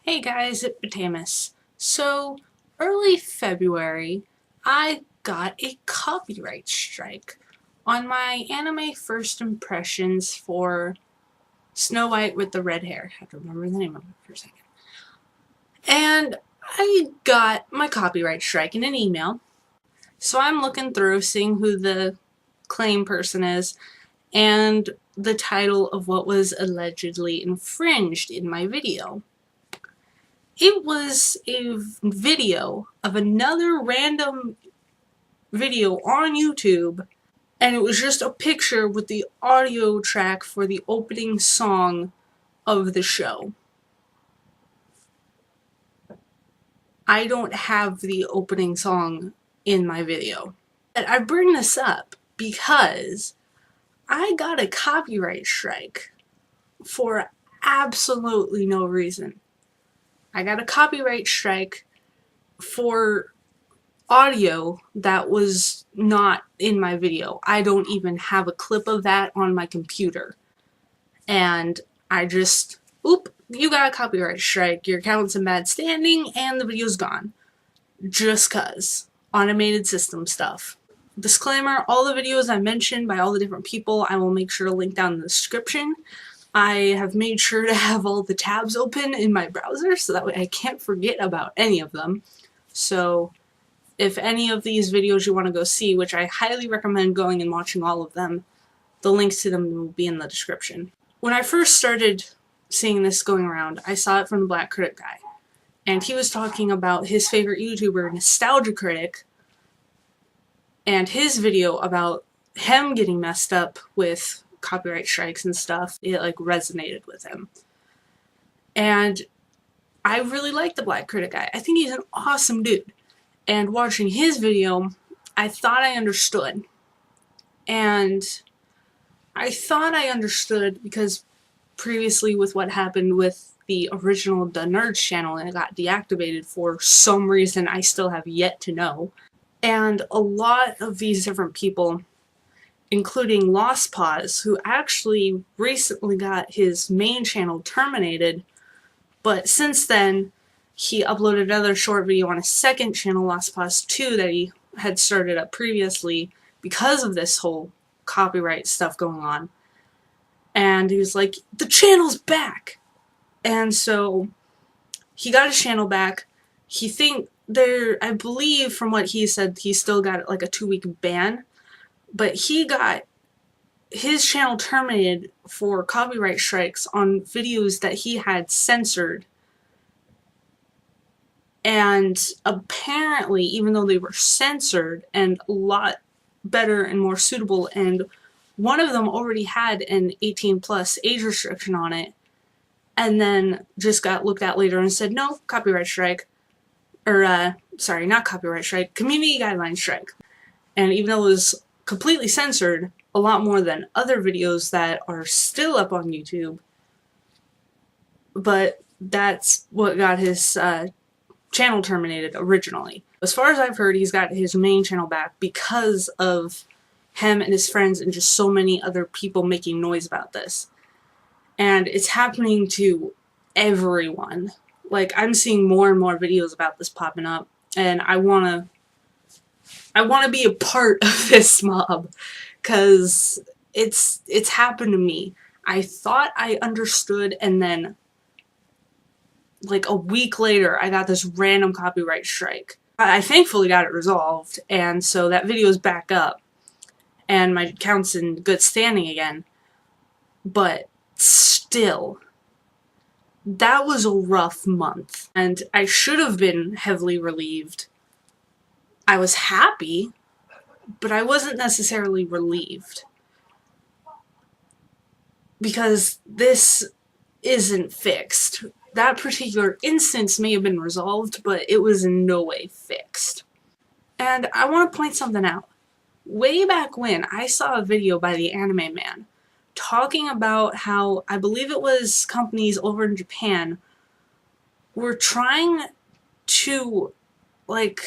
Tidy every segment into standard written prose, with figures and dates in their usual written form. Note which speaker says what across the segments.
Speaker 1: Hey guys, it's Batamus. So, early February, I got a copyright strike on my anime first impressions for Snow White with the red hair. I have to remember the name of it for a second. And I got my copyright strike in an email. So I'm looking through, seeing who the claim person is, and the title of what was allegedly infringed in my video. It was a video of another random video on YouTube, and it was just a picture with the audio track for the opening song of the show. I don't have the opening song in my video. And I bring this up because I got a copyright strike for absolutely no reason. I got a copyright strike for audio that was not in my video. I don't even have a clip of that on my computer. And I just, oop, you got a copyright strike, your account's in bad standing, and the video's gone. Just cuz. Automated system stuff. Disclaimer, all the videos I mentioned by all the different people, I will make sure to link down in the description. I have made sure to have all the tabs open in my browser so that way I can't forget about any of them. So if any of these videos you want to go see, which I highly recommend going and watching all of them, the links to them will be in the description. When I first started seeing this going around, I saw it from the BlackCriticGuy, and he was talking about his favorite YouTuber, Nostalgia Critic, and his video about him getting messed up with copyright strikes and stuff. It like resonated with him. And I really like the BlackCriticGuy. I think he's an awesome dude. And watching his video, I thought I understood. And I thought I understood because previously with what happened with the original The Nerds channel, and it got deactivated for some reason I still have yet to know. And a lot of these different people, including Lost Pause, who actually recently got his main channel terminated, but since then he uploaded another short video on a second channel, Lost Pause 2, that he had started up previously because of this whole copyright stuff going on. And he was like, the channel's back! And so he got his channel back. I believe from what he said, he still got like a 2-week ban, but he got his channel terminated for copyright strikes on videos that he had censored. And apparently, even though they were censored and a lot better and more suitable, and one of them already had an 18+ age restriction on it, and then just got looked at later and said, no, copyright strike. Or, sorry, not copyright strike, community guideline strike. And even though it was completely censored, a lot more than other videos that are still up on YouTube, but that's what got his channel terminated originally. As far as I've heard, he's got his main channel back because of him and his friends and just so many other people making noise about this. And it's happening to everyone. Like, I'm seeing more and more videos about this popping up, and I wanna be a part of this mob, cause it's happened to me. I thought I understood, and then like a week later, I got this random copyright strike. I thankfully got it resolved, and so that video's back up, and my account's in good standing again. But still, that was a rough month, and I should have been heavily relieved. I was happy, but I wasn't necessarily relieved. Because this isn't fixed. That particular instance may have been resolved, but it was in no way fixed. And I want to point something out. Way back when, I saw a video by the Anime Man talking about how, I believe it was companies over in Japan, were trying to, like,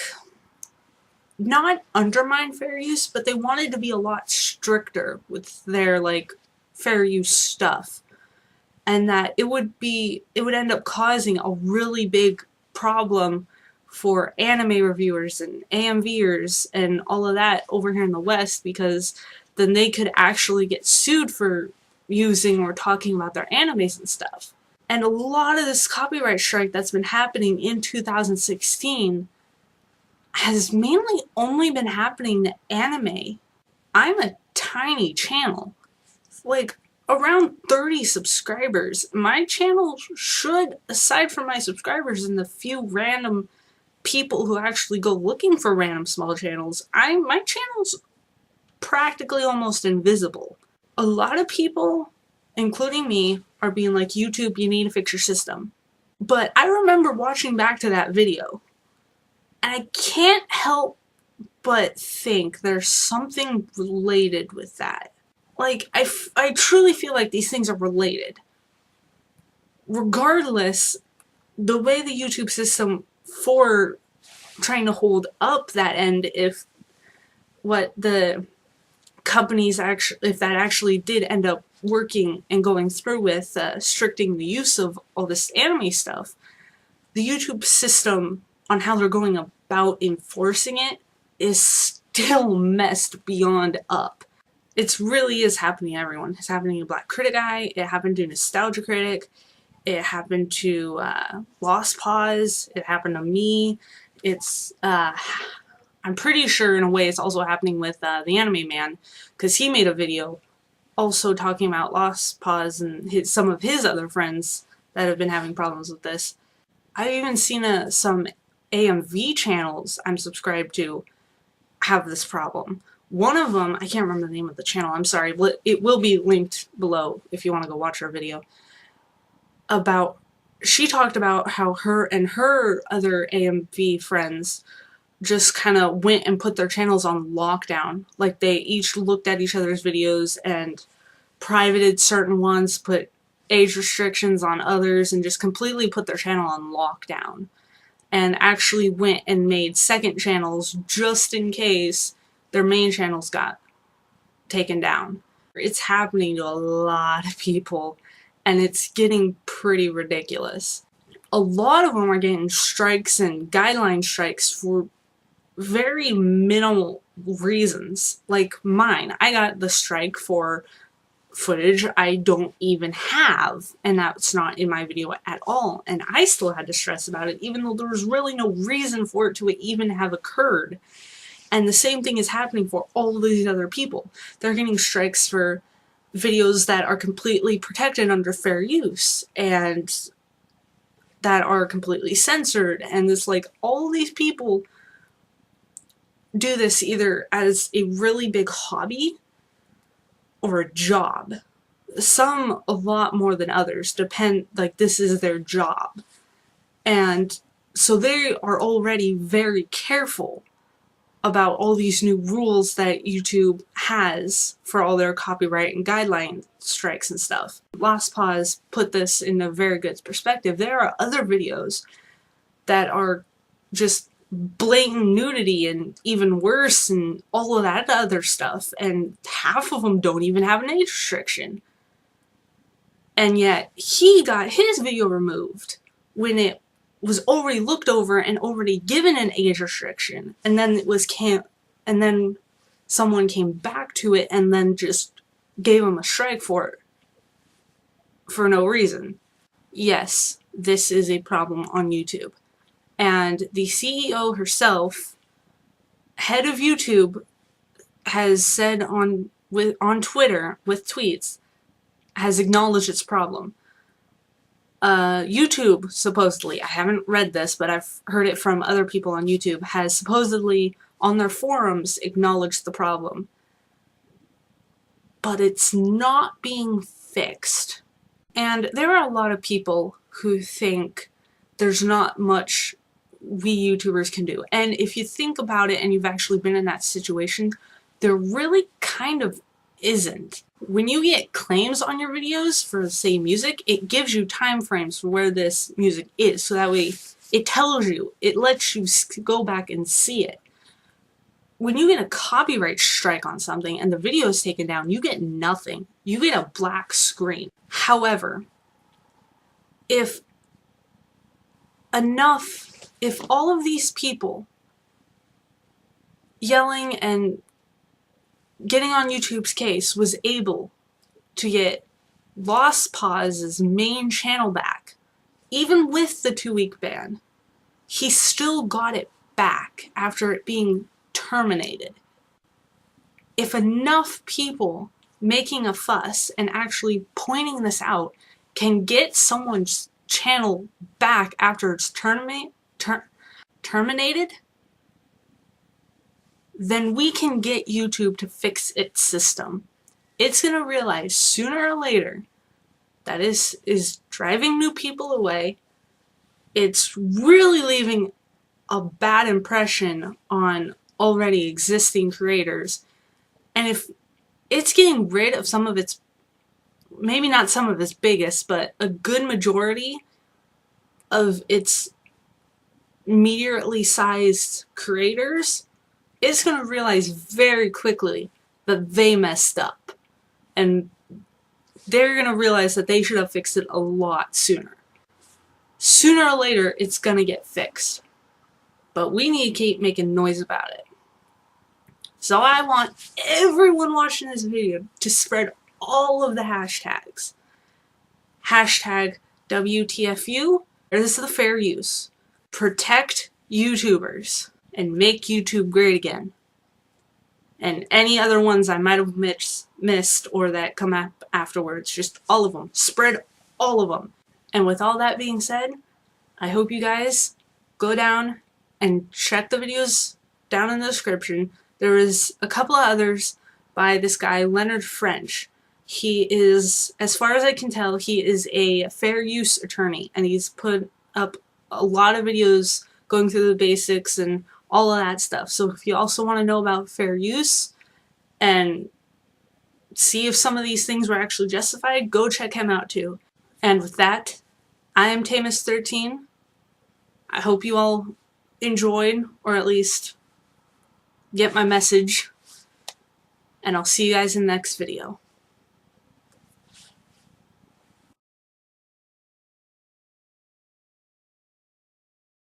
Speaker 1: not undermine fair use, but they wanted to be a lot stricter with their, like, fair use stuff. and that it would end up causing a really big problem for anime reviewers and AMVers and all of that over here in the West, because then they could actually get sued for using or talking about their animes and stuff. And a lot of this copyright strike that's been happening in 2016 has mainly only been happening to anime. I'm a tiny channel, like around 30 subscribers. My channel should, aside from my subscribers and the few random people who actually go looking for random small channels, my channel's practically almost invisible. A lot of people, including me, are being like, YouTube, you need to fix your system. But I remember watching back to that video, and I can't help but think there's something related with that. Like, I truly feel like these things are related. Regardless, the way the YouTube system for trying to hold up that end, if what the companies actually, if that actually did end up working and going through with restricting the use of all this anime stuff, the YouTube system on how they're going about enforcing it is still messed beyond up. It really is happening to everyone. It's happening to BlackCriticGuy, it happened to Nostalgia Critic, it happened to Lost Pause, it happened to me. It's, I'm pretty sure in a way it's also happening with the Anime Man, because he made a video also talking about Lost Pause and some of his other friends that have been having problems with this. I've even seen some AMV channels I'm subscribed to have this problem. One of them, I can't remember the name of the channel, I'm sorry, but it will be linked below if you want to go watch her video. She talked about how her and her other AMV friends just kind of went and put their channels on lockdown. Like, they each looked at each other's videos and privated certain ones, put age restrictions on others, and just completely put their channel on lockdown. And actually went and made second channels just in case their main channels got taken down. It's happening to a lot of people, and it's getting pretty ridiculous. A lot of them are getting strikes and guideline strikes for very minimal reasons. Like mine, I got the strike for footage I don't even have, and that's not in my video at all, and I still had to stress about it even though there was really no reason for it to even have occurred. And the same thing is happening for all of these other people. They're getting strikes for videos that are completely protected under fair use and that are completely censored, and it's like all these people do this either as a really big hobby or a job. Some a lot more than others, like this is their job. And so they are already very careful about all these new rules that YouTube has for all their copyright and guideline strikes and stuff. Lost Pause put this in a very good perspective. There are other videos that are just blatant nudity and even worse and all of that other stuff, and half of them don't even have an age restriction. And yet he got his video removed when it was already looked over and already given an age restriction, and then and then someone came back to it and then just gave him a strike for it for no reason. Yes, this is a problem on YouTube. And the CEO herself, head of YouTube, has said on Twitter with tweets, has acknowledged its problem. YouTube, supposedly, I haven't read this, but I've heard it from other people on YouTube, has supposedly, on their forums, acknowledged the problem. But it's not being fixed. And there are a lot of people who think there's not much we YouTubers can do. And if you think about it and you've actually been in that situation, there really kind of isn't. When you get claims on your videos for, say, music, it gives you time frames for where this music is, so that way it tells you, it lets you go back and see it. When you get a copyright strike on something and the video is taken down, you get nothing. You get a black screen. However, if all of these people yelling and getting on YouTube's case was able to get Lost Paw's main channel back, even with the 2-week ban, he still got it back after it being terminated. If enough people making a fuss and actually pointing this out can get someone's channel back after it's terminated, then we can get YouTube to fix its system. It's going to realize sooner or later that is driving new people away. It's really leaving a bad impression on already existing creators. And if it's getting rid of some of its, maybe not some of its biggest, but a good majority of its moderately sized creators, it's going to realize very quickly that they messed up. And they're going to realize that they should have fixed it a lot sooner. Sooner or later, it's going to get fixed. But we need to keep making noise about it. So I want everyone watching this video to spread all of the hashtags. Hashtag WTFU, this is the fair use. Protect YouTubers and make YouTube great again. And any other ones I might have missed or that come up afterwards, just all of them. Spread all of them. And with all that being said, I hope you guys go down and check the videos down in the description. There is a couple of others by this guy, Leonard French. He is, as far as I can tell, he is a fair use attorney, and he's put up a lot of videos going through the basics and all of that stuff. So if you also want to know about fair use and see if some of these things were actually justified, go check him out too. And with that, I am Tamus13. I hope you all enjoyed, or at least get my message, and I'll see you guys in the next video.